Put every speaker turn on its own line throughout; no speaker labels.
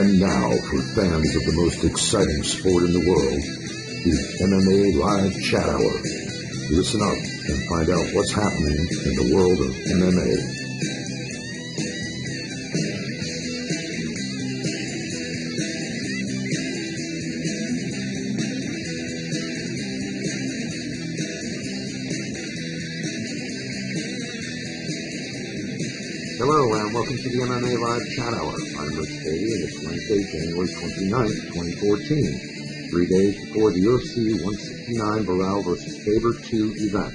And now, for fans of the most exciting sport in the world, the MMA Live Chat Hour. Listen up and find out what's happening in the world of MMA. Hello and welcome to the MMA Live Chat Hour. I'm Rich Davie and it's Wednesday, January 29th, 2014. 3 days before the UFC 169 Barao vs. Faber 2 event.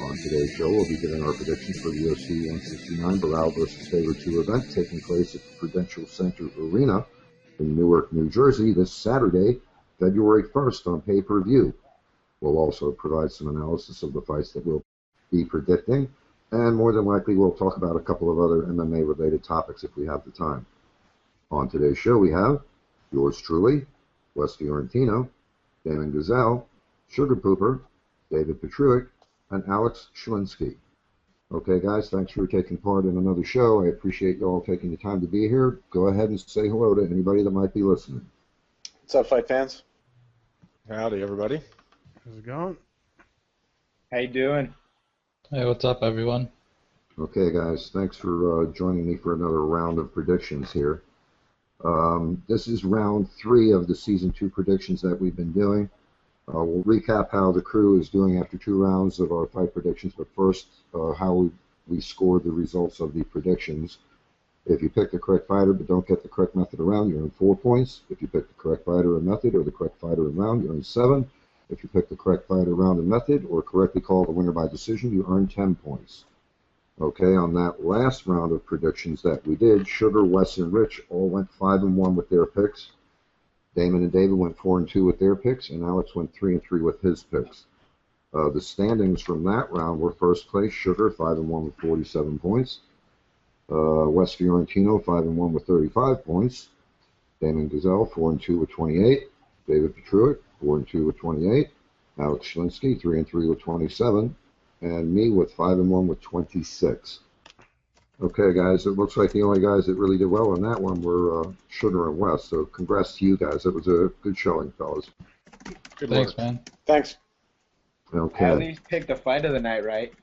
On today's show, we'll be giving our predictions for the UFC 169 Barao vs. Faber 2 event taking place at the Prudential Center Arena in Newark, New Jersey this Saturday, February 1st on pay-per-view. We'll also provide some analysis of the fights that we'll be predicting. And more than likely, we'll talk about a couple of other MMA-related topics if we have the time. On today's show, we have yours truly, Wes Fiorentino, Damon Gazelle, Sugar Pooper, David Petruick, and Alex Schlinsky. Okay, guys, thanks for taking part in another show. I appreciate you all taking the time to be here. Go ahead and say hello to anybody that might be listening.
What's up, fight fans?
Howdy, everybody.
How's it going?
How you doing?
Hey, what's up, everyone?
Okay, guys, thanks for joining me for another round of predictions here. This is round 3 of the Season 2 predictions that we've been doing. We'll recap how the crew is doing after 2 rounds of our fight predictions, but first, how we scored the results of the predictions. If you pick the correct fighter but don't get the correct method of round, you earn 4 points. If you pick the correct fighter and method or the correct fighter and round, you earn 7. If you pick the correct fighter, round, and method, or correctly call the winner by decision, you earn 10 points. Okay, on that last round of predictions that we did, Sugar, Wes, and Rich all went 5-1 with their picks. Damon and David went 4-2 with their picks, and Alex went 3-3 with his picks. The standings from that round were first place, Sugar, 5-1 with 47 points. Wes Fiorentino, 5-1 with 35 points. Damon Gazelle, 4-2 with 28. David Petruick, 4-2 with 28. Alex Schlinsky, 3-3 with 27. And me with 5-1 with 26. Okay, guys, it looks like the only guys that really did well on that one were Sugar and Wes. So congrats to you guys. That was a good showing, fellas.
Good
Thanks,
luck.
man.
Thanks.
Okay.
I at least picked the fight of the night, right?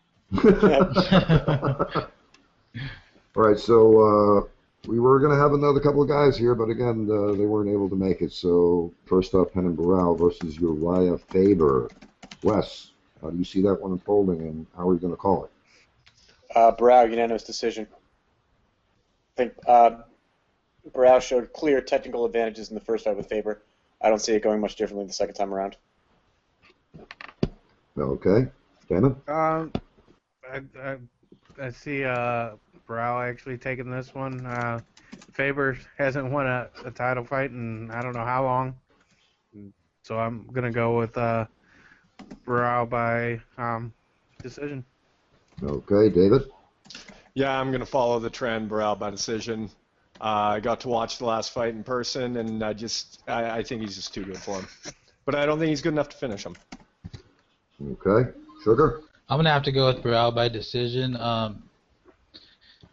All right, so we were going to have another couple of guys here, but again, they weren't able to make it. So first up, Renan Barao versus Urijah Faber. Wes, how do you see that one unfolding, and how are you going to call it?
Barao, unanimous decision. I think Barao showed clear technical advantages in the first fight with Faber. I don't see it going much differently the second time around.
Okay. Damon?
I see Barao actually taking this one. Faber hasn't won a title fight in I don't know how long, so I'm going to go with Barao by decision.
Okay, David?
Yeah, I'm going to follow the trend, Barao by decision. I got to watch the last fight in person, and I think he's just too good for him. But I don't think he's good enough to finish him.
Okay. Sugar?
I'm going to have to go with Barao by decision.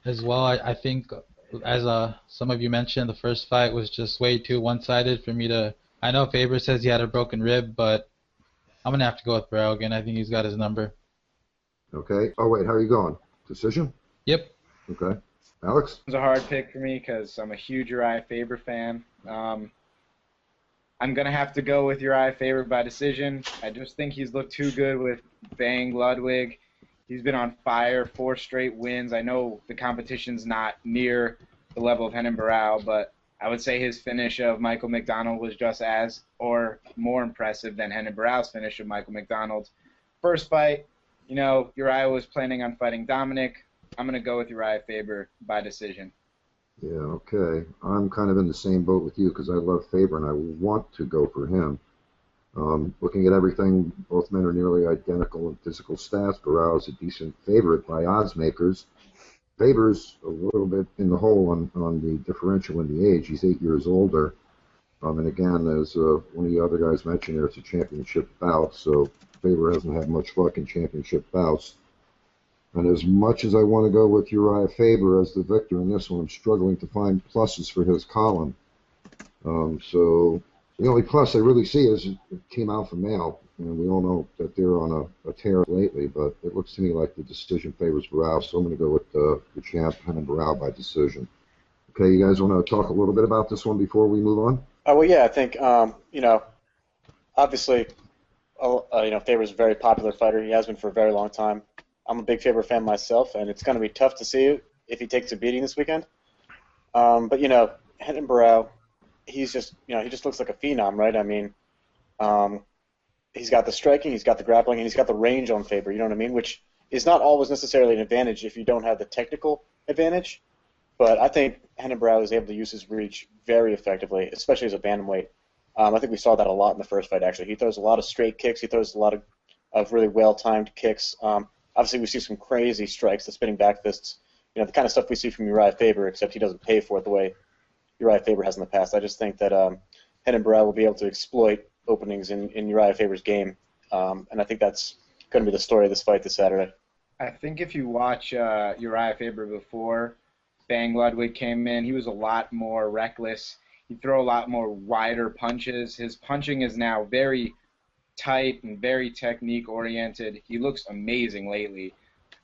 As well, I think, as some of you mentioned, the first fight was just way too one-sided for me to... I know Faber says he had a broken rib, but I'm going to have to go with Barao again. I think he's got his number.
Okay. Oh, wait, how are you going? Decision?
Yep.
Okay. Alex?
It's a hard pick for me because I'm a huge Urijah Faber fan. I'm going to have to go with Urijah Faber by decision. I just think he's looked too good with Bang Ludwig. He's been on fire, 4 straight wins. I know the competition's not near the level of Renan Barao, but I would say his finish of Michael McDonald was just as or more impressive than Renan Barao's finish of Michael McDonald. First fight, you know, Urijah was planning on fighting Dominic. I'm going to go with Urijah Faber by decision.
Yeah, okay. I'm kind of in the same boat with you because I love Faber and I want to go for him. Looking at everything, both men are nearly identical in physical stats. Barao is a decent favorite by odds makers. Faber's a little bit in the hole on the differential in the age. He's 8 years older. And again, as one of the other guys mentioned there, it's a championship bout, so Faber hasn't had much luck in championship bouts. And as much as I want to go with Urijah Faber as the victor in this one, I'm struggling to find pluses for his column. So the only plus I really see is Team Alpha Male, and we all know that they're on a tear lately. But it looks to me like the decision favors Barao, so I'm going to go with the champ Renan Barao by decision. Okay, you guys want to talk a little bit about this one before we move on?
Well, yeah, I think obviously, Faber's a very popular fighter. He has been for a very long time. I'm a big Faber fan myself, and it's going to be tough to see if he takes a beating this weekend. But Renan Barao, he's just he just looks like a phenom, right? I mean, he's got the striking, he's got the grappling, and he's got the range on Faber. You know what I mean? Which is not always necessarily an advantage if you don't have the technical advantage. But I think Renan Barao is able to use his reach very effectively, especially as a bantamweight. I think we saw that a lot in the first fight, actually. He throws a lot of straight kicks. He throws a lot of really well-timed kicks. Obviously, we see some crazy strikes, the spinning back fists, the kind of stuff we see from Urijah Faber, except he doesn't pay for it the way Urijah Faber has in the past. I just think that Renan Barao will be able to exploit openings in Urijah Faber's game, and I think that's going to be the story of this fight this Saturday.
I think if you watch Urijah Faber before Bang Ludwig came in, he was a lot more reckless. He'd throw a lot more wider punches. His punching is now very tight and very technique-oriented. He looks amazing lately.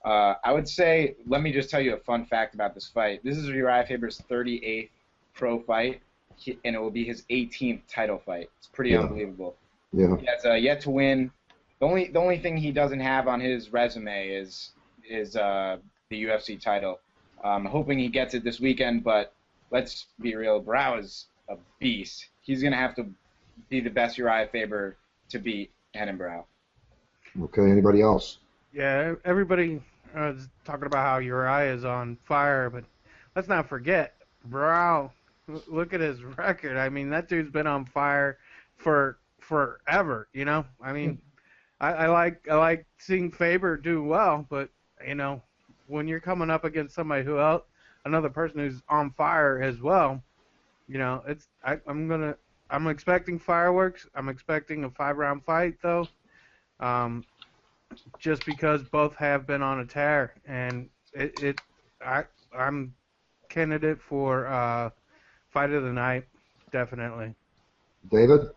I would say, let me just tell you a fun fact about this fight. This is Urijah Faber's 38th pro fight, and it will be his 18th title fight. It's pretty unbelievable.
Yeah.
He has yet to win. The only thing he doesn't have on his resume is the UFC title. I'm hoping he gets it this weekend, but let's be real. Barao is a beast. He's going to have to be the best Urijah Faber to beat Renan Barao.
Okay, anybody else?
Yeah, everybody is talking about how Urijah is on fire, but let's not forget, Barao, look at his record. I mean, that dude's been on fire for forever, I mean, I like seeing Faber do well, but, when you're coming up against somebody another person who's on fire as well, I'm expecting fireworks. I'm expecting a 5-round fight though, just because both have been on a tear, and I'm candidate for fight of the night, definitely.
David?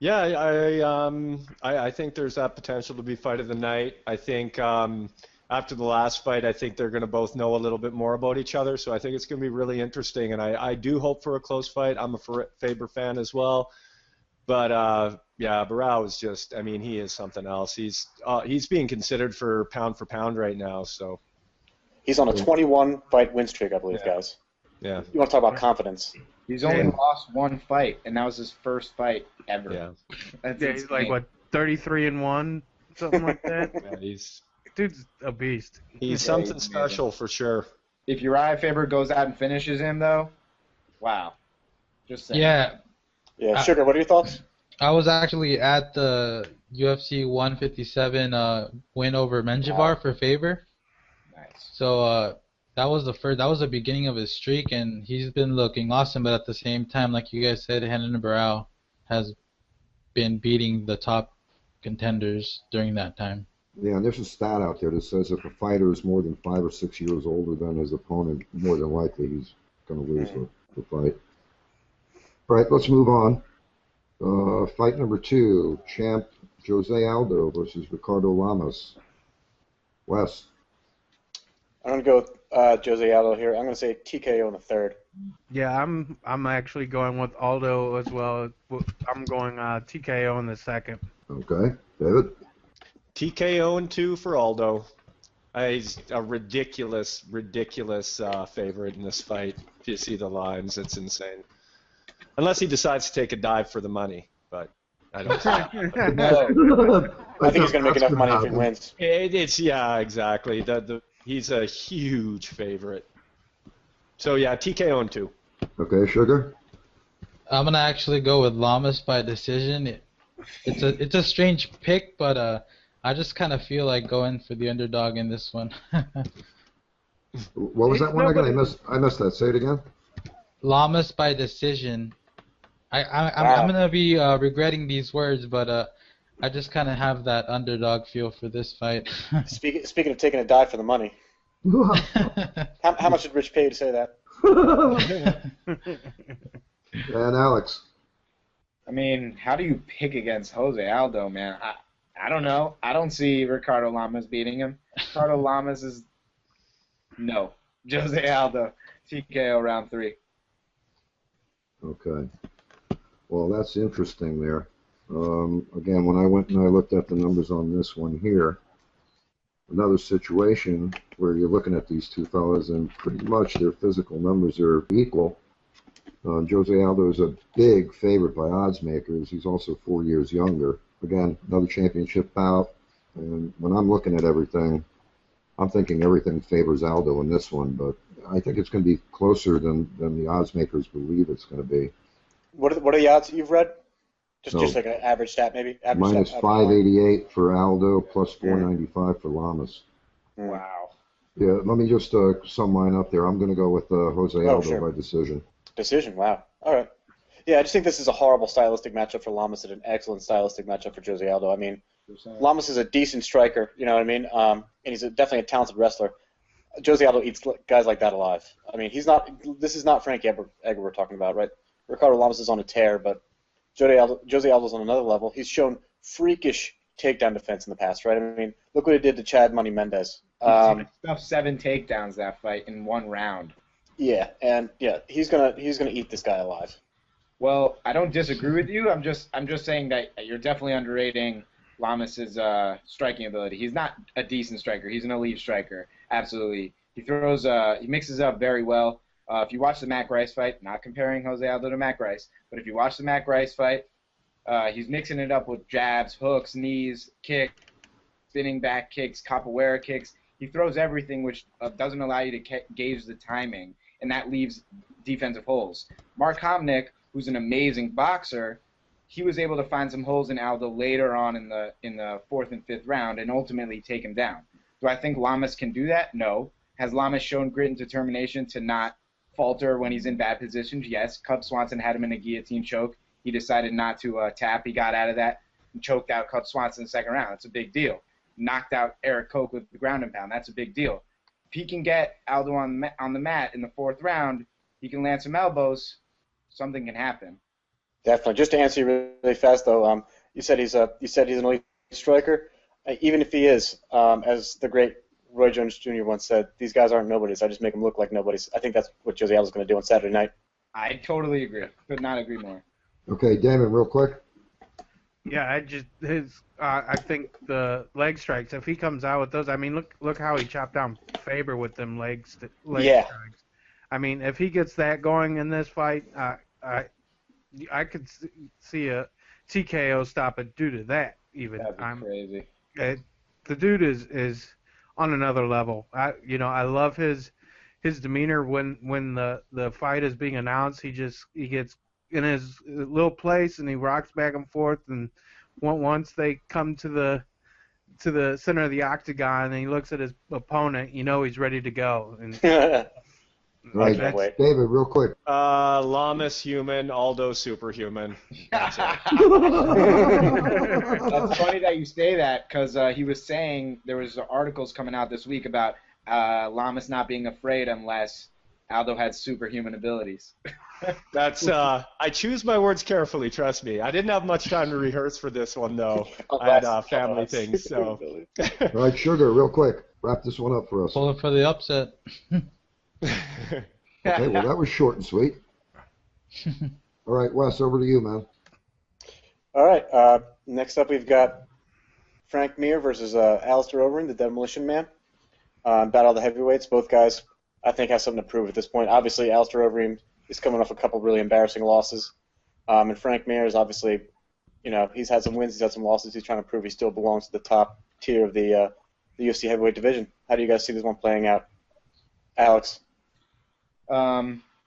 Yeah, I think there's that potential to be fight of the night. I think after the last fight, I think they're going to both know a little bit more about each other, so I think it's going to be really interesting, and I do hope for a close fight. I'm a Faber fan as well, but Barao is just, I mean, he is something else. He's being considered for pound right now, so.
He's on a 21-fight win streak, I believe, guys.
Yeah.
You want to talk about confidence?
He's only lost one fight, and that was his first fight ever.
Yeah.
He's like, what, 33-1, something like that?
Yeah,
Dude's a beast.
He's something special for sure.
If Urijah Faber goes out and finishes him, though, wow. Just saying.
Yeah.
Yeah, Sugar, what are your thoughts?
I was actually at the UFC 157 win over Menjivar for Faber.
Nice.
So that was the beginning of his streak, and he's been looking awesome. But at the same time, like you guys said, Renan Barao has been beating the top contenders during that time.
Yeah, and there's a stat out there that says if a fighter is more than 5 or 6 years older than his opponent, more than likely he's going to lose the fight. All right, let's move on. Fight number 2, champ Jose Aldo versus Ricardo Lamas. Wes.
I'm going to go with Jose Aldo here. I'm going to say TKO in the third.
Yeah, I'm actually going with Aldo as well. I'm going TKO in the second.
Okay, David.
TKO and 2 for Aldo. He's a ridiculous favorite in this fight. If you see the lines, it's insane. Unless he decides to take a dive for the money, but I don't.
I think he's going to make enough money if he wins.
Exactly. He's a huge favorite. So yeah, TKO and 2.
Okay, Sugar.
I'm gonna actually go with Lamas by decision. It's a strange pick, but I just kind of feel like going for the underdog in this one.
What was that one again? I missed that. Say it again.
Lamas by decision. I'm gonna be regretting these words, but I just kind of have that underdog feel for this fight.
Speaking of taking a dive for the money, how much did Rich pay you to say that?
And Alex.
I mean, how do you pick against Jose Aldo, man? I don't know. I don't see Ricardo Lamas beating him. Ricardo Lamas is no. Jose Aldo, TKO round 3.
Okay. Well, that's interesting there. Again, when I went and I looked at the numbers on this one here, another situation where you're looking at these two fellas and pretty much their physical numbers are equal. Jose Aldo is a big favorite by odds makers. He's also 4 years younger. Again, another championship bout. And when I'm looking at everything, I'm thinking everything favors Aldo in this one, but I think it's going to be closer than the odds makers believe it's going to be.
What are the odds that you've read? Just
No.
like an average stat, maybe.
Minus 588 for Aldo, plus 495 for Lamas.
Wow.
Yeah, let me just sum mine up there. I'm going to go with Jose Aldo by decision.
Decision. Wow. All right. Yeah, I just think this is a horrible stylistic matchup for Lamas and an excellent stylistic matchup for Jose Aldo. I mean, Lamas is a decent striker, you know what I mean? And he's definitely a talented wrestler. Jose Aldo eats guys like that alive. I mean, this is not Frankie Edgar we're talking about, right? Ricardo Lamas is on a tear, but Jose Aldo's on another level. He's shown freakish takedown defense in the past, right? I mean, look what he did to Chad Money Mendez.
He stuffed 7 takedowns that fight in 1 round.
Yeah, and he's gonna eat this guy alive.
Well, I don't disagree with you. I'm just saying that you're definitely underrating Lamas's striking ability. He's not a decent striker. He's an elite striker. Absolutely. He mixes up very well. If you watch the Mac Rice fight, not comparing Jose Aldo to Mac Rice, but if you watch the Mac Rice fight, he's mixing it up with jabs, hooks, knees, kicks, spinning back kicks, capoeira kicks. He throws everything, which doesn't allow you to gauge the timing, and that leaves defensive holes. Mark Homnick, who's an amazing boxer, he was able to find some holes in Aldo later on in the 4th and 5th round and ultimately take him down. Do I think Lamas can do that? No. Has Lamas shown grit and determination to not falter when he's in bad positions? Yes. Cub Swanson had him in a guillotine choke. He decided not to tap. He got out of that and choked out Cub Swanson in the 2nd round. That's a big deal. Knocked out Eric Koch with the ground and pound. That's a big deal. If he can get Aldo on the mat in the 4th round, he can land some elbows, something can happen.
Definitely. Just to answer you really fast, though, you said he's an elite striker. Even if he is, as the great Roy Jones Jr. once said, these guys aren't nobodies. I just make them look like nobodies. I think that's what Jose Aldo's going to do on Saturday night.
I totally agree. Could not agree more.
Okay, Damon, real quick.
Yeah, I think the leg strikes. If he comes out with those, I mean, look how he chopped down Faber with them leg strikes. I mean, if he gets that going in this fight, I could see a TKO stop it due to that. Even
that'd be crazy.
The dude is on another level. I love his demeanor when the fight is being announced. He gets in his little place and he rocks back and forth. And once they come to the center of the octagon and he looks at his opponent, he's ready to go. And
Right, David, real quick.
Lamas human, Aldo superhuman. That's it.
That's funny that you say that because he was saying there was articles coming out this week about Lamas not being afraid unless Aldo had superhuman abilities.
That's I choose my words carefully. Trust me. I didn't have much time to rehearse for this one though. I had family things. So.
All right, Sugar, real quick. Wrap this one up for us.
Pulling for the upset.
Okay, well, that was short and sweet. All right, Wes, over to you, man.
All right, next up we've got Frank Mir versus Alistair Overeem, the Demolition Man. Battle of the heavyweights. Both guys, I think, have something to prove at this point. Obviously, Alistair Overeem is coming off a couple really embarrassing losses. And Frank Mir is obviously, he's had some wins, he's had some losses. He's trying to prove he still belongs to the top tier of the UFC heavyweight division. How do you guys see this one playing out? Alex?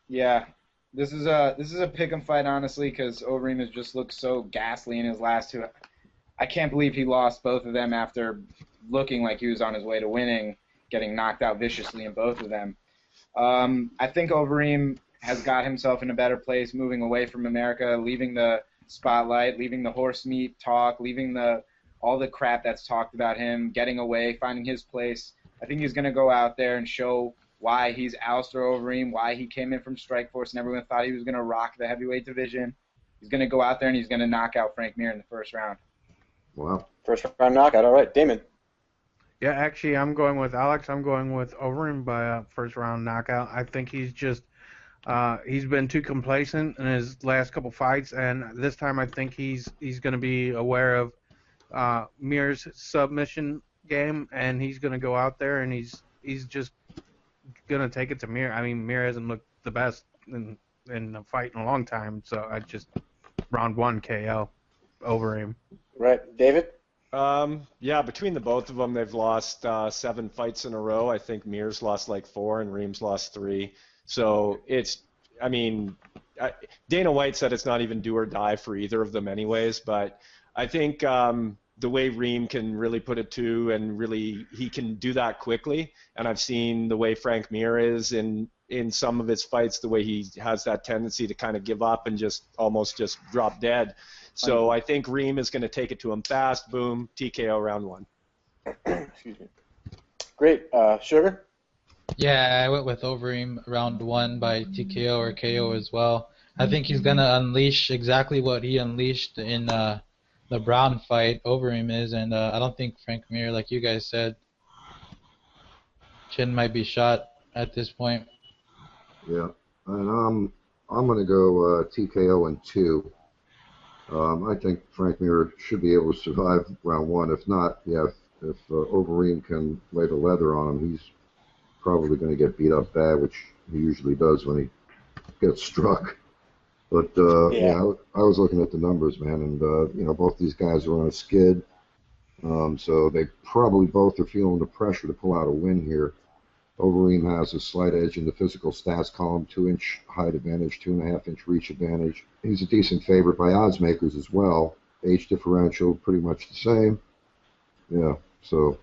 Yeah, this is a pick'em fight, honestly, because Overeem has just looked so ghastly in his last 2. I can't believe he lost both of them after looking like he was on his way to winning, getting knocked out viciously in both of them. I think Overeem has got himself in a better place, moving away from America, leaving the spotlight, leaving the horse meat talk, leaving all the crap that's talked about him, getting away, finding his place. I think he's going to go out there and show why he's Alistair Overeem, why he came in from Strikeforce, and everyone thought he was going to rock the heavyweight division. He's going to go out there and he's going to knock out Frank Mir in the first round.
Wow.
First round knockout. All right, Damon.
Yeah, actually, I'm going with Alex. I'm going with Overeem by a first-round knockout. I think he's just he's been too complacent in his last couple fights, and this time I think he's going to be aware of Mir's submission game, and he's going to go out there and he's just going to take it to Mir. I mean, Mir hasn't looked the best in a fight in a long time, so I just round 1 KO Overeem.
Right, David.
Yeah, between the both of them, they've lost 7 fights in a row. I think Mir's lost like 4 and Reem's lost 3. So Dana White said it's not even do or die for either of them anyways, but I think the way Reem can really put it to, and really he can do that quickly, and I've seen the way Frank Mir is in some of his fights, the way he has that tendency to kind of give up and almost just drop dead. So I think Reem is going to take it to him fast. Boom, TKO round 1.
Excuse me. Great. Sugar?
Yeah, I went with Overeem round 1 by TKO or KO as well. I think he's going to unleash exactly what he unleashed in the Brown fight, Overeem is, and I don't think Frank Mir, like you guys said, chin might be shot at this point.
Yeah, and I'm going to go TKO in 2. I think Frank Mir should be able to survive round 1. If not, yeah, if Overeem can lay the leather on him, he's probably going to get beat up bad, which he usually does when he gets struck. But yeah, I was looking at the numbers, man, and both these guys are on a skid, so they probably both are feeling the pressure to pull out a win here. Overeem has a slight edge in the physical stats column, 2-inch height advantage, 2.5-inch reach advantage. He's a decent favorite by odds makers as well. Age differential pretty much the same. Yeah, so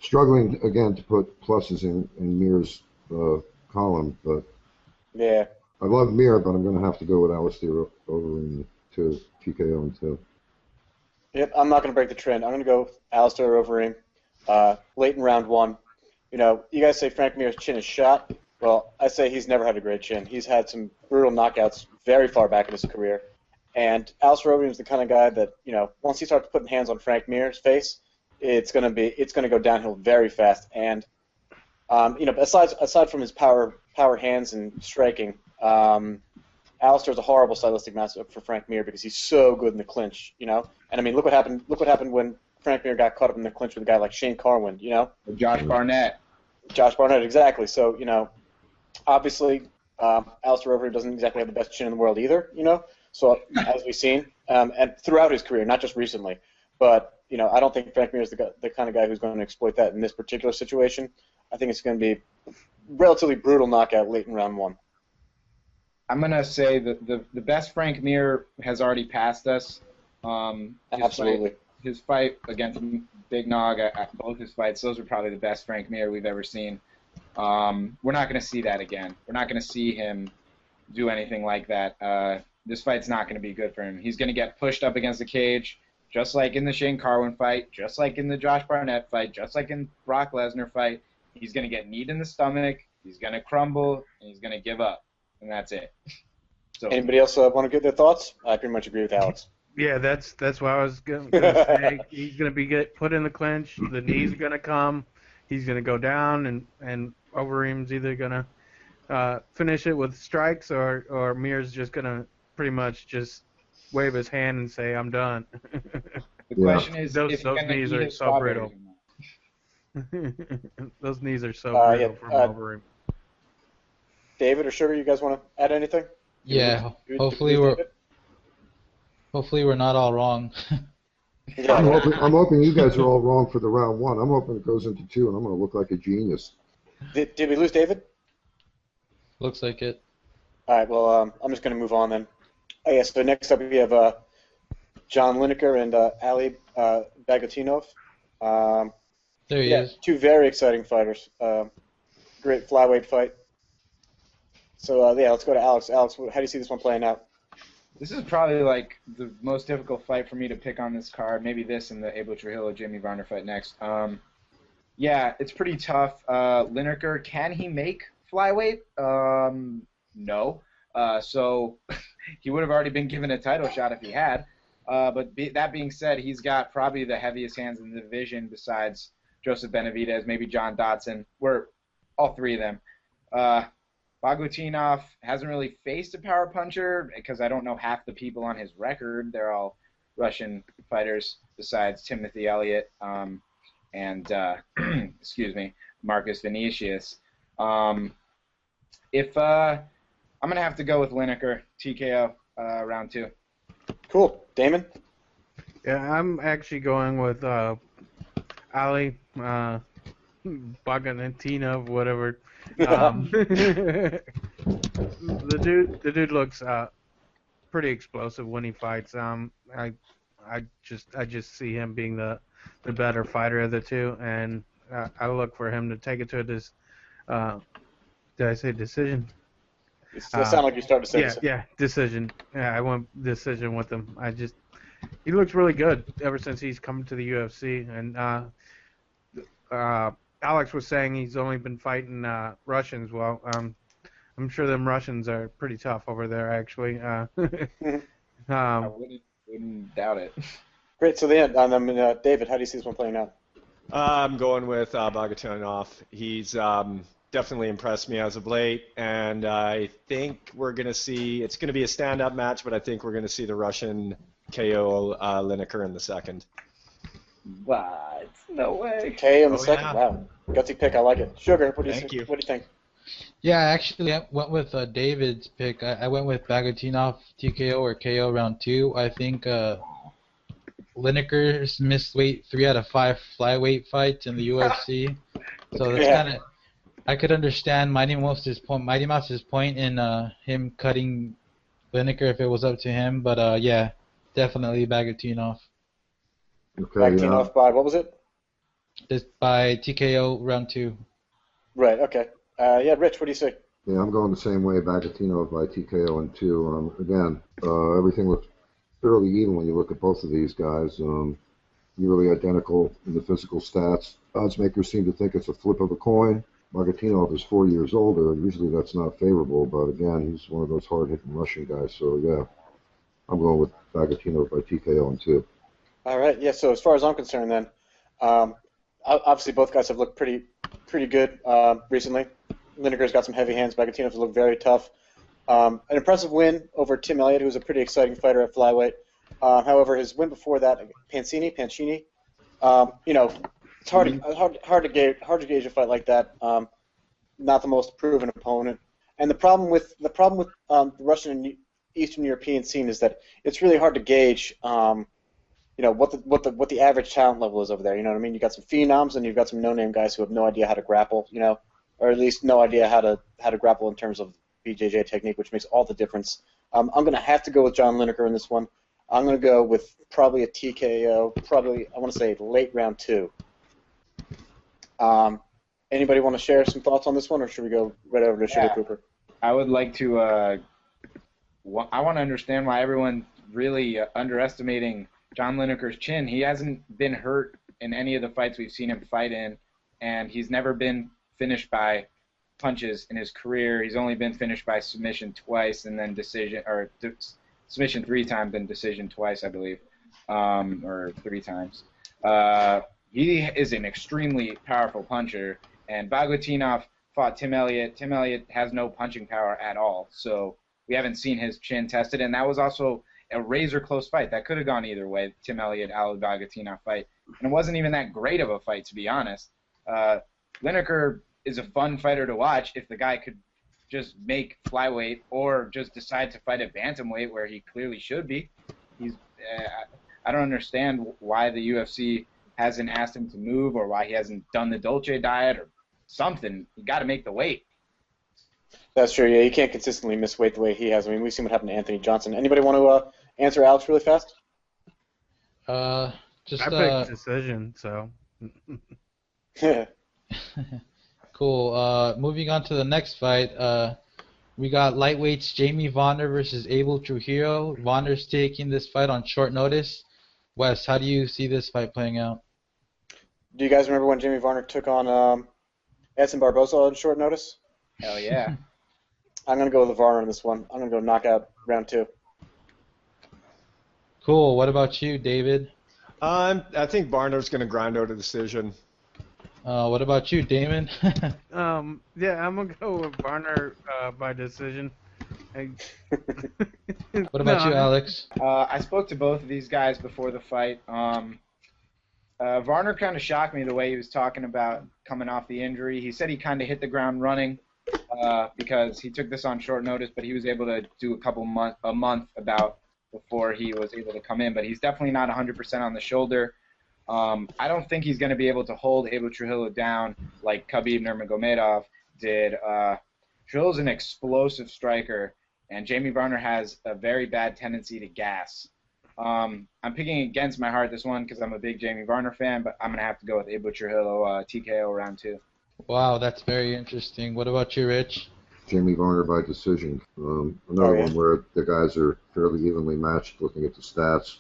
struggling again to put pluses in Mir's column, but
Yeah.
I love Mir, but I'm going to have to go with Alistair Overeem too, TKO in 2.
Yep, I'm not going to break the trend. I'm going to go with Alistair Overeem, late in round 1. You guys say Frank Mir's chin is shot. Well, I say he's never had a great chin. He's had some brutal knockouts very far back in his career. And Alistair Overeem is the kind of guy that, once he starts putting hands on Frank Mir's face, it's going to go downhill very fast. And, aside from his power hands and striking, Alistair's a horrible stylistic matchup for Frank Mir because he's so good in the clinch, And I mean, look what happened when Frank Mir got caught up in the clinch with a guy like Shane Carwin,
Josh Barnett.
Josh Barnett, exactly. So, obviously, Alistair Overeem doesn't exactly have the best chin in the world either, So, as we've seen, and throughout his career, not just recently. But, I don't think Frank Mir is the kind of guy who's going to exploit that in this particular situation. I think it's going to be a relatively brutal knockout late in round 1.
I'm going to say that the best Frank Mir has already passed us.
Absolutely.
His fight against Big Nog, both his fights, those were probably the best Frank Mir we've ever seen. We're not going to see that again. We're not going to see him do anything like that. This fight's not going to be good for him. He's going to get pushed up against the cage, just like in the Shane Carwin fight, just like in the Josh Barnett fight, just like in Brock Lesnar fight. He's going to get kneed in the stomach, he's going to crumble, and he's going to give up. And that's it. So,
anybody else want to give their thoughts? I pretty much agree with Alex.
Yeah, that's what I was going to say. He's going to get put in the clinch. The knees are going to come. He's going to go down, and Overeem's either going to finish it with strikes or Mir's just going to pretty much just wave his hand and say, I'm done.
the question is,
those
if he's
knees
gonna
are
eat
so brittle. Those knees are so brittle from Overeem.
David or Sugar, you guys want to add anything?
Yeah, hopefully we're not all wrong.
I'm hoping you guys are all wrong for the round 1. I'm hoping it goes into 2, and I'm going to look like a genius.
Did we lose David?
Looks like it.
All right, well, I'm just going to move on then. Oh, yeah, so next up we have John Lineker and Ali Bagotinov.
There he is.
2 very exciting fighters. Great flyweight fight. So, let's go to Alex. Alex, how do you see this one playing out?
This is probably like the most difficult fight for me to pick on this card. Maybe this and the Abel Trujillo Jimmy Varner fight next. Yeah, it's pretty tough. Lineker, can he make flyweight? No. So he would have already been given a title shot if he had. But that being said, he's got probably the heaviest hands in the division besides Joseph Benavidez, maybe John Dodson. We're all three of them. Bagutinov hasn't really faced a power puncher because I don't know half the people on his record. They're all Russian fighters besides Timothy Elliott and excuse me, Marcus Vinicius. If I'm gonna have to go with Lineker, TKO, round 2.
Cool. Damon?
Yeah, I'm actually going with Ali Bagantinov, whatever. The dude looks pretty explosive when he fights. I just see him being the better fighter of the two, and I look for him to take it to this. Did I say decision?
It sounds like you started to say this.
Yeah, decision. Yeah, I went decision with him. He looks really good ever since he's come to the UFC, and Alex was saying he's only been fighting Russians. Well, I'm sure them Russians are pretty tough over there, actually.
I wouldn't doubt it.
Great. So then, David, how do you see this one playing out?
I'm going with Bagutinov. He's definitely impressed me as of late, and I think we're going to see, it's going to be a stand-up match, but I think we're going to see the Russian KO Lineker in the second.
What? No way.
KO in the second.
Yeah.
Wow. Gutsy pick. I like it. Sugar, what do
Thank
you
you.
What do you think?
Yeah, I actually went with David's pick. I went with Bagutinov TKO or KO round 2. I think Lineker's missed weight 3 out of 5 flyweight fights in the UFC. So that's kind of, I could understand Mighty Mouse's point in him cutting Lineker if it was up to him. But yeah, definitely Bagutinov.
Okay.
Bagutinov by, what was it?
This by TKO round 2.
Right, okay. Yeah, Rich, what do you say?
Yeah, I'm going the same way. Bagatino by TKO in 2. Again, everything looks fairly even when you look at both of these guys. Nearly identical in the physical stats. Odds makers seem to think it's a flip of a coin. Bagatino is 4 years older, and usually that's not favorable, but again, he's one of those hard-hitting Russian guys, so yeah, I'm going with Bagatino by TKO in 2.
All right, yeah, so as far as I'm concerned then, obviously both guys have looked pretty good recently. Lineker's got some heavy hands. Bagatinov looked very tough. An impressive win over Tim Elliott, who's a pretty exciting fighter at flyweight. However, his win before that, Pancini, it's hard to gauge a fight like that. Not the most proven opponent. And the problem with the Russian and Eastern European scene is that it's really hard to gauge, what the average talent level is over there. You know what I mean? You got some phenoms and you've got some no-name guys who have no idea how to grapple. Or at least no idea how to grapple in terms of BJJ technique, which makes all the difference. I'm going to have to go with John Lineker in this one. I'm going to go with probably a TKO, I want to say late round 2. Anybody want to share some thoughts on this one, or should we go right over to Sugar Cooper?
I would like to. I want to understand why everyone's really underestimating John Lineker's chin. He hasn't been hurt in any of the fights we've seen him fight in, and he's never been finished by punches in his career. He's only been finished by submission twice, and then decision, or submission 3 times, and decision twice, I believe, or 3 times. He is an extremely powerful puncher, and Bagutinov fought Tim Elliott. Tim Elliott has no punching power at all, so we haven't seen his chin tested, and that was also a razor-close fight. That could have gone either way, Tim Elliott-Ali Bagutinov fight, and it wasn't even that great of a fight, to be honest. Lineker is a fun fighter to watch if the guy could just make flyweight or just decide to fight at bantamweight where he clearly should be. I don't understand why the UFC hasn't asked him to move or why he hasn't done the Dolce diet or something. You got to make the weight.
That's true. Yeah, you can't consistently miss weight the way he has. I mean, we've seen what happened to Anthony Johnson. Anybody want to answer Alex really fast?
I picked decision, so.
Cool. Moving on to the next fight. We got lightweights Jamie Vonner versus Abel Trujillo. Vonner's taking this fight on short notice. Wes, how do you see this fight playing out?
Do you guys remember when Jimmy Varner took on Edson Barboza on short notice?
Hell yeah.
I'm going to go with Varner on this one. I'm going to go knockout round 2.
Cool. What about you, David?
I think Barner's going to grind out a decision.
What about you, Damon?
Yeah, I'm gonna go with Varner by decision.
What about you, Alex?
I spoke to both of these guys before the fight. Varner kind of shocked me the way he was talking about coming off the injury. He said he kind of hit the ground running because he took this on short notice, but he was able to do a month about before he was able to come in. But he's definitely not 100% on the shoulder. I don't think he's going to be able to hold Abel Trujillo down like Khabib Nurmagomedov did. Trujillo's an explosive striker, and Jamie Varner has a very bad tendency to gas. I'm picking against my heart this one because I'm a big Jamie Varner fan, but I'm going to have to go with Abel Trujillo TKO round 2.
Wow, that's very interesting. What about you, Rich?
Jamie Varner by decision. Another one where the guys are fairly evenly matched looking at the stats.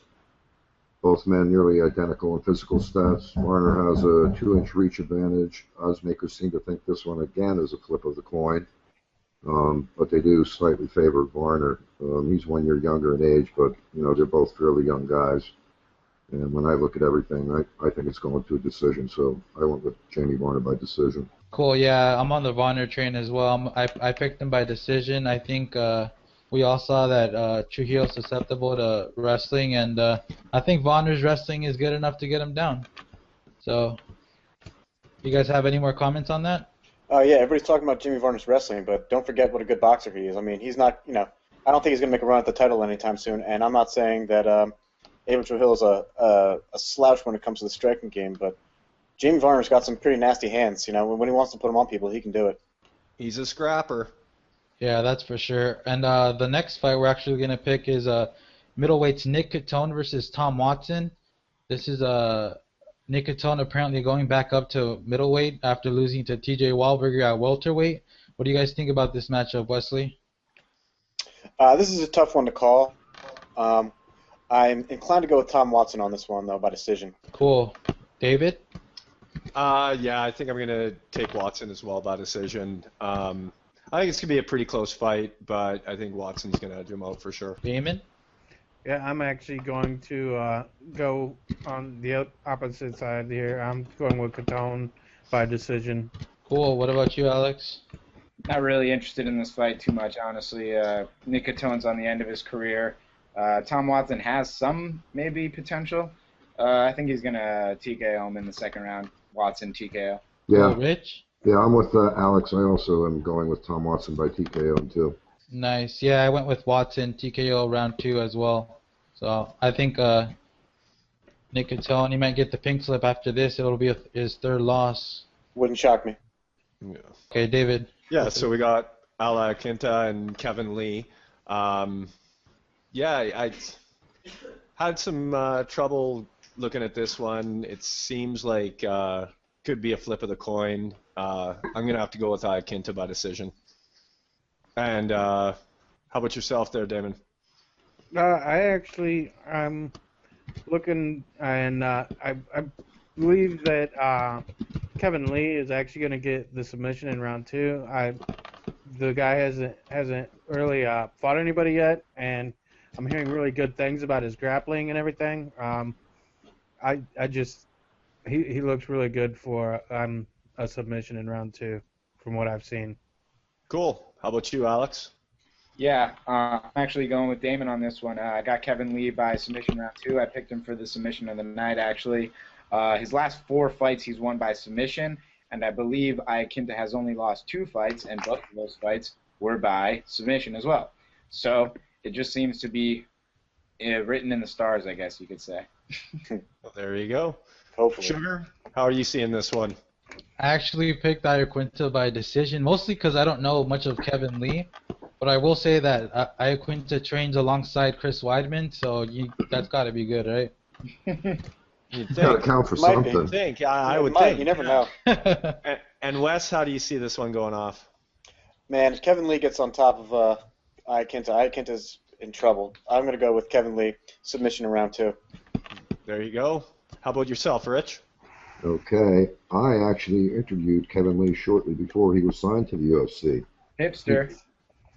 Both men nearly identical in physical stats. Varner has a 2-inch reach advantage. Oddsmakers seem to think this one again is a flip of the coin, but they do slightly favor Varner. He's 1 year younger in age, but they're both fairly young guys. And when I look at everything, I think it's going to a decision. So I went with Jamie Varner by decision.
Cool. Yeah, I'm on the Varner train as well. I picked him by decision. I think we all saw that Trujillo's susceptible to wrestling, and I think Varner's wrestling is good enough to get him down. So, you guys have any more comments on that?
Yeah, everybody's talking about Jimmy Varner's wrestling, but don't forget what a good boxer he is. I mean, he's not, I don't think he's going to make a run at the title anytime soon, and I'm not saying that Abel Trujillo's a slouch when it comes to the striking game, but Jamie Varner's got some pretty nasty hands. When he wants to put them on people, he can do it.
He's a scrapper.
Yeah, that's for sure. And the next fight we're actually going to pick is middleweights Nick Catone versus Tom Watson. This is Nick Catone apparently going back up to middleweight after losing to TJ Wahlberger at welterweight. What do you guys think about this matchup, Wesley?
This is a tough one to call. I'm inclined to go with Tom Watson on this one, though, by decision.
Cool. David?
Yeah, I think I'm going to take Watson as well by decision. I think it's going to be a pretty close fight, but I think Watson's going to do him out for sure.
Damon?
Yeah, I'm actually going to go on the opposite side here. I'm going with Catone by decision.
Cool. What about you, Alex?
Not really interested in this fight too much, honestly. Nick Catone's on the end of his career. Tom Watson has some, maybe, potential. I think he's going to TKO him in the second round. Watson TKO.
Yeah.
Cool. Rich?
Yeah, I'm with Alex. I also am going with Tom Watson by TKO too.
Nice. Yeah, I went with Watson TKO round 2 as well. So I think Nick Catone, he might get the pink slip after this. It'll be his third loss.
Wouldn't shock me.
Yeah.
Okay, David.
Yeah, so we got Ala Quinta and Kevin Lee. Yeah, I had some trouble looking at this one. It seems like could be a flip of the coin. I'm going to have to go with Quinta by decision. And how about yourself there, Damon?
I'm looking, and I believe that Kevin Lee is actually going to get the submission in round 2. The guy hasn't really fought anybody yet, and I'm hearing really good things about his grappling and everything. He looks really good for a submission in round 2, from what I've seen.
Cool. How about you, Alex?
Yeah, I'm actually going with Damon on this one. I got Kevin Lee by submission round 2. I picked him for the submission of the night, actually. His last 4 fights he's won by submission, and I believe Iaquinta has only lost 2 fights, and both of those fights were by submission as well. So it just seems to be written in the stars, I guess you could say.
Well, there you go.
Hopefully.
Sugar, how are you seeing this one?
I actually picked Iaquinta by decision, mostly because I don't know much of Kevin Lee. But I will say that Iaquinta trains alongside Chris Weidman, so that's got to be good, right?
You'd
Got to
think.
count for
Might be.
something.
I would
Might,
think.
you never know.
And Wes, how do you see this one going off?
Man, if Kevin Lee gets on top of Iaquinta's in trouble. I'm going to go with Kevin Lee, submission in round 2.
There you go. How about yourself, Rich?
Okay, I actually interviewed Kevin Lee shortly before he was signed to the UFC.
Hipster.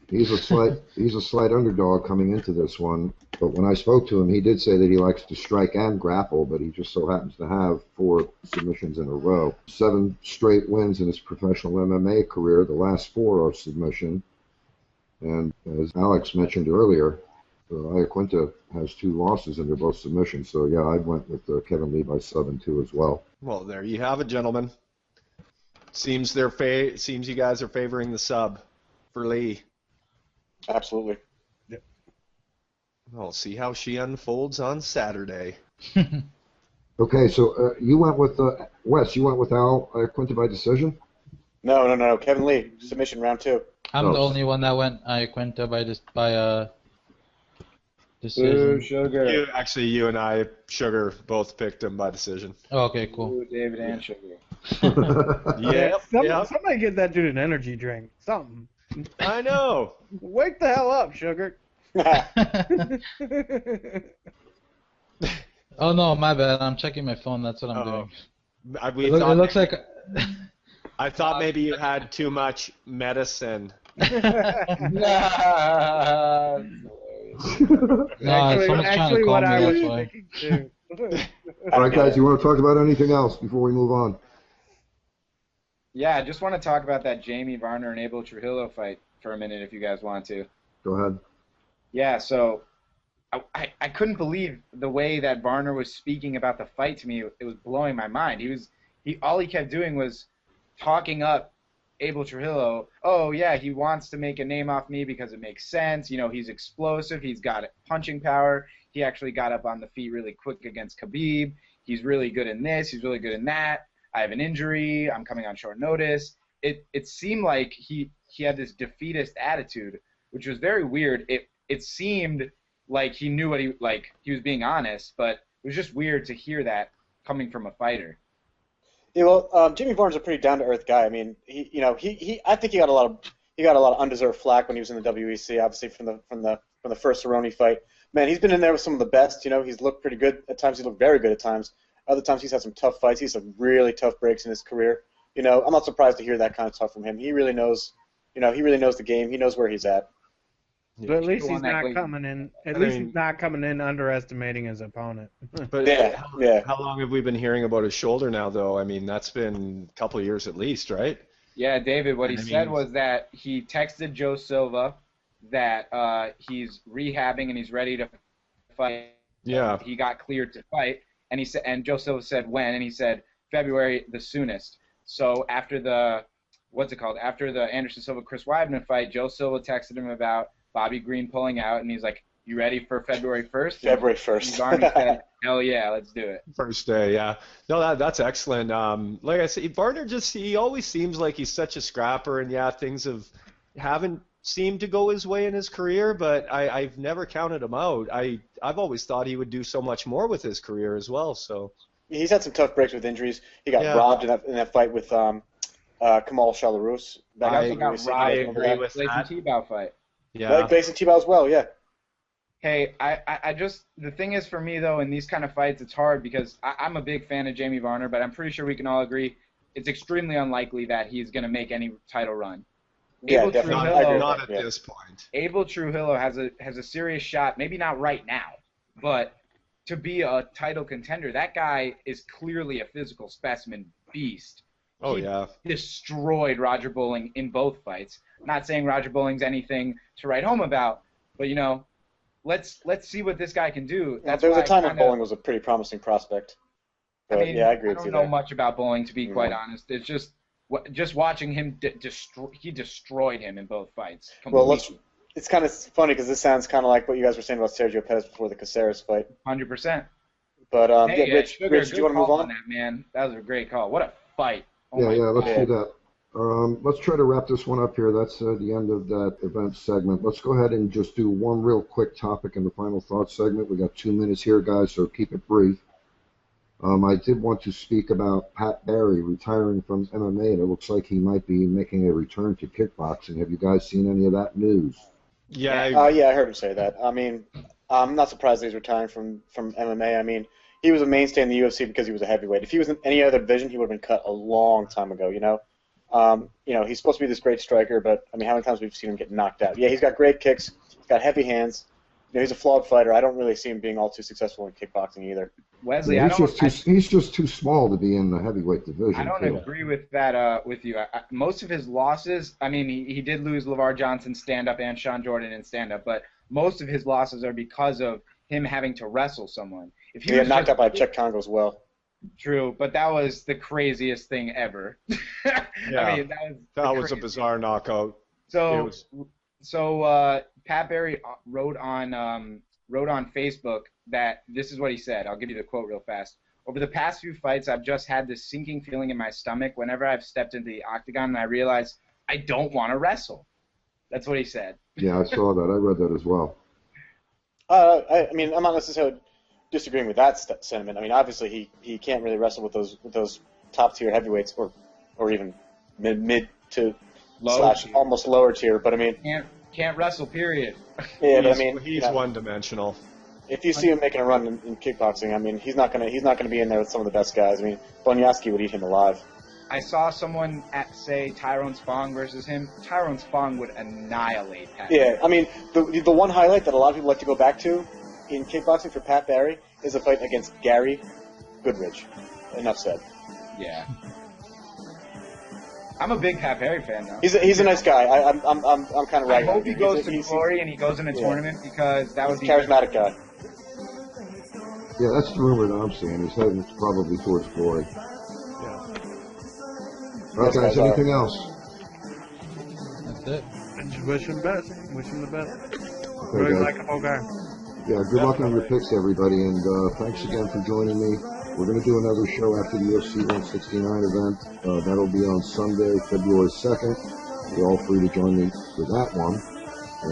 He's a slight underdog coming into this one, but when I spoke to him, he did say that he likes to strike and grapple, but he just so happens to have 4 submissions in a row. 7 straight wins in his professional MMA career. The last 4 are submission, and as Alex mentioned earlier, Iaquinta has 2 losses and they're both submissions. So yeah, I went with Kevin Lee by sub and 2 as well.
Well, there you have it, gentlemen. Seems you guys are favoring the sub for Lee.
Absolutely.
We'll see how she unfolds on Saturday.
Okay, so you went with Wes. You went with Al Iaquinta by decision.
No. Kevin Lee, submission round 2.
I'm the only one that went Iaquinta by decision.
Boo, Sugar.
You and I, Sugar, both picked him by decision.
Oh, okay, cool.
Boo, David and Sugar.
Yeah.
Somebody get that dude an energy drink. Something.
I know.
Wake the hell up, Sugar.
Oh no, my bad. I'm checking my phone. That's what I'm doing.
It
looks like.
I thought maybe you had too much medicine.
No, someone's trying to call me. That's why.
Too.
All right, guys, you want to talk about anything else before we move on?
Yeah, I just want to talk about that Jamie Varner and Abel Trujillo fight for a minute if you guys want to.
Go ahead.
Yeah, so I couldn't believe the way that Varner was speaking about the fight to me. It was blowing my mind. All he kept doing was talking up Abel Trujillo. Oh yeah, he wants to make a name off me because it makes sense. You know, he's explosive. He's got punching power. He actually got up on the feet really quick against Khabib. He's really good in this. He's really good in that. I have an injury. I'm coming on short notice. It seemed like he had this defeatist attitude, which was very weird. It seemed like he knew what he was being honest, but it was just weird to hear that coming from a fighter.
Yeah, well, Jimmy Varner's a pretty down-to-earth guy. I mean, I think he got a lot of undeserved flack when he was in the WEC, obviously from the first Cerrone fight. Man, he's been in there with some of the best. You know, he's looked pretty good at times. He looked very good at times. Other times he's had some tough fights. He's had some really tough breaks in his career. You know, I'm not surprised to hear that kind of stuff from him. He really knows, the game. He knows where he's at.
But at least he's not coming in. He's not coming in underestimating his opponent.
But
yeah.
How long have we been hearing about his shoulder now, though? I mean, that's been a couple of years at least, right?
Yeah, David. What he said was that he texted Joe Silva that he's rehabbing and he's ready to fight.
Yeah.
He got cleared to fight, and Joe Silva said when, and he said February the soonest. So after the Anderson Silva Chris Weidman fight, Joe Silva texted him about Bobby Green pulling out, and he's like, "You ready for February 1st?"
February 1st.
Varner said, "Hell yeah, let's do it."
First day, yeah. No, that's excellent. Like I said, Varner he always seems like he's such a scrapper, and yeah, things haven't seemed to go his way in his career, but I've never counted him out. I've always thought he would do so much more with his career as well. So
he's had some tough breaks with injuries. He got robbed in that fight with Kamal Shalarus.
I agree with
that.
T-Bow fight.
Yeah.
Gleison Tebow as well, yeah.
Hey, I just, the thing is for me, though, in these kind of fights, it's hard because I'm a big fan of Jamie Varner, but I'm pretty sure we can all agree it's extremely unlikely that he's going to make any title run.
Yeah, definitely.
Not at this point.
Abel Trujillo has a serious shot, maybe not right now, but to be a title contender, that guy is clearly a physical specimen beast.
Oh,
he
yeah.
destroyed Roger Bowling in both fights. Not saying Roger Bowling's anything to write home about, but, you know, let's see what this guy can do.
There was a time when Bowling was a pretty promising prospect. But, I agree with you there.
I don't know much about Bowling, to be quite honest. It's just watching him he destroyed him in both fights. Completely.
Well, it's kind of funny because this sounds kind of like what you guys were saying about Sergio Pettis before the Caceres fight.
100%.
But
hey,
Rich, do you want to move on?
That, man, that was a great call. What a fight!
Let's do that. Let's try to wrap this one up here. That's the end of that event segment. Let's go ahead and just do one real quick topic in the final thoughts segment. We got 2 minutes here, guys, so keep it brief. I did want to speak about Pat Barry retiring from MMA, and it looks like he might be making a return to kickboxing. Have you guys seen any of that news?
Yeah.
I heard him say that. I mean, I'm not surprised that he's retiring from MMA. I mean, he was a mainstay in the UFC because he was a heavyweight. If he was in any other division, he would have been cut a long time ago. He's supposed to be this great striker, but I mean, how many times we've seen him get knocked out? Yeah, he's got great kicks. He's got heavy hands. He's a flawed fighter. I don't really see him being all too successful in kickboxing either.
Wesley,
Yeah, he's just too small to be in the heavyweight division.
I don't agree with that with you. Most of his losses, I mean, he did lose LeVar Johnson stand-up and Sean Jordan in stand-up, but most of his losses are because of him having to wrestle someone. If
he got knocked out by Czech Congo as well.
True, but that was the craziest thing ever.
Yeah,
I mean,
that was a bizarre knockout.
So Pat Barry wrote on Facebook that this is what he said. I'll give you the quote real fast. Over the past few fights, I've just had this sinking feeling in my stomach whenever I've stepped into the octagon and I realize I don't want to wrestle. That's what he said.
Yeah, I saw that. I read that as well.
I mean, I'm not necessarily disagreeing with that sentiment. I mean, obviously he can't really wrestle with those top tier heavyweights or even mid to / almost lower tier. But I mean,
can't wrestle. Period.
Yeah, but I mean,
he's one-dimensional.
If you see him making a run in kickboxing, I mean, he's not gonna be in there with some of the best guys. I mean, Bonyaski would eat him alive.
I saw someone say Tyrone Spong versus him. Tyrone Spong would annihilate Pat.
Yeah, I mean, the one highlight that a lot of people like to go back to in kickboxing for Pat Barry is a fight against Gary Goodridge. Enough said.
Yeah. I'm a big Pat Barry fan, though.
He's a nice guy. I'm kind of ragging.
I hope he goes to Glory and he goes in a tournament because that would be
a charismatic guy.
Yeah, that's the rumor that I'm seeing. He's heading probably towards Glory. All right, guys, anything else?
That's it.
Just wish him best. Wish him the best.
Okay,
Really
guys.
like a whole guy.
Yeah, good luck on your picks, everybody, and thanks again for joining me. We're going to do another show after the UFC 169 event. That'll be on Sunday, February 2nd. You're all free to join me for that one.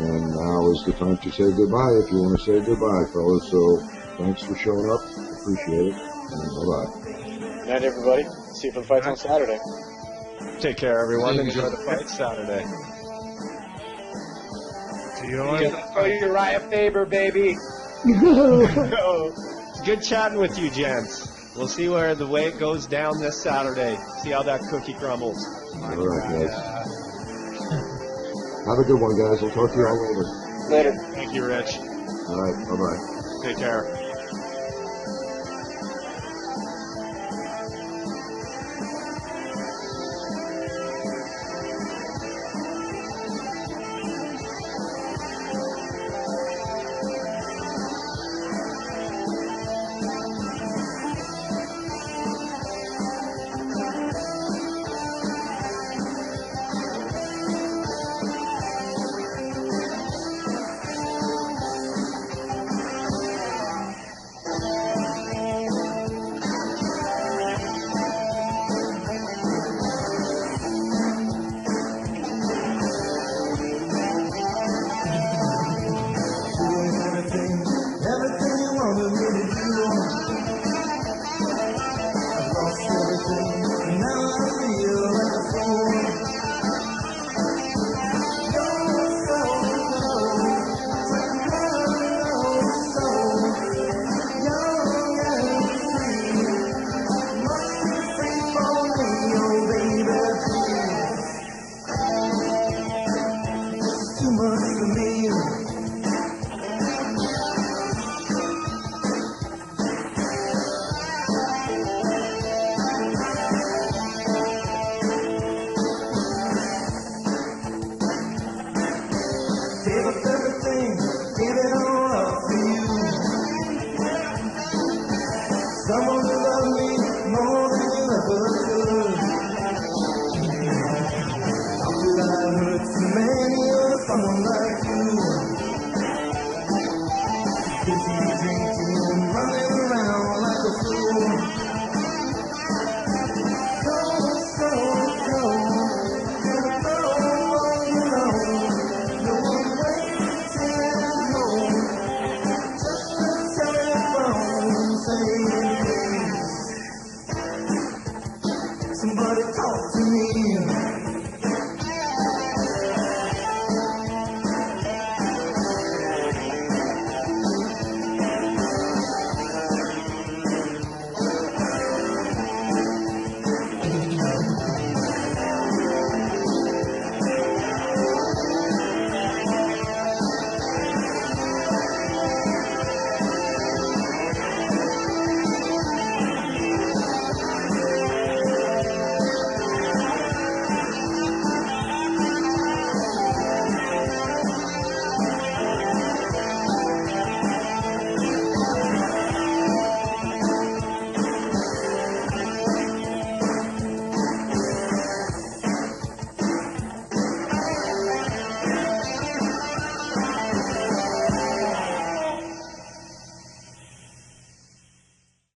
And now is the time to say goodbye if you want to say goodbye, fellas. So thanks for showing up. Appreciate it. And bye-bye.
Good night, everybody. See you for the fights on Saturday.
Take care, everyone. Enjoy the fight Saturday.
See you later.
Let's go Urijah Faber, baby.
It's good chatting with you, gents. We'll see where the way it goes down this Saturday. See how that cookie crumbles.
All right, guys. Have a good one, guys. I'll talk to you all later.
Later.
Thank you, Rich.
All right, bye-bye.
Take care.
Somebody talk to me.